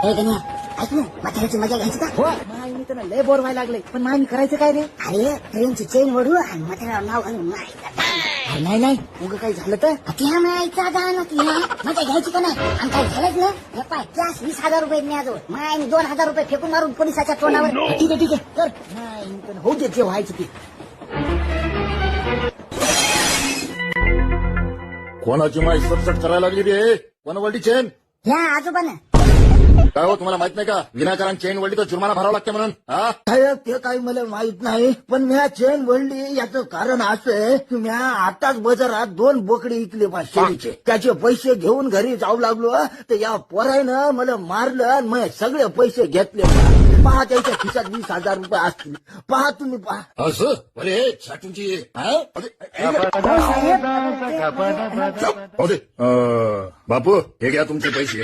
हे गण्या ऐक ना म्हाताऱ्याची मजा घ्यायची का? हो मी तर लय बोर व्हायला लागले पण मी करायचं काय रे? अरे ट्रेनची चेन ओढू आणि म्हाताऱ्यावर नाव घालून मारायचं. नाही नाही उग काही झालं तर त्या मायचा गाणं तुला मजा घ्यायची का नाही? आणि काय झालंच ना हे पाय कॅश 20,000 रुपये न्याजो माय 2,000 रुपये फेकून मारून पोलिसाच्या तोंडावर. ठीक आहे कर. नाही पण होऊ दे जे व्हायचं ते. कोणाची माई सटसट करायला लागली रे? कोण वळली चेन? ह्या आजोबानं काय हो तुम्हाला माहित नाही का विनाकारण चेन वळली तर जुर्माना भरावा लागते म्हणून? हा साहेब ते काही मला माहित नाही पण म्या चेन वळली याचं कारण असं आहे की म्या आताच बाजारात 2 बोकडे इकले शेळीचे. त्याचे पैसे घेऊन घरी जाऊ लागलो तर या पोरानं मला मारलं आणि मग सगळे पैसे घेतले. पहा त्याच्या खिशात 20,000 रुपये असतील. पहा तुम्ही पहा. असं अरे छाटूंची बापू हे घ्या तुमचे पैसे.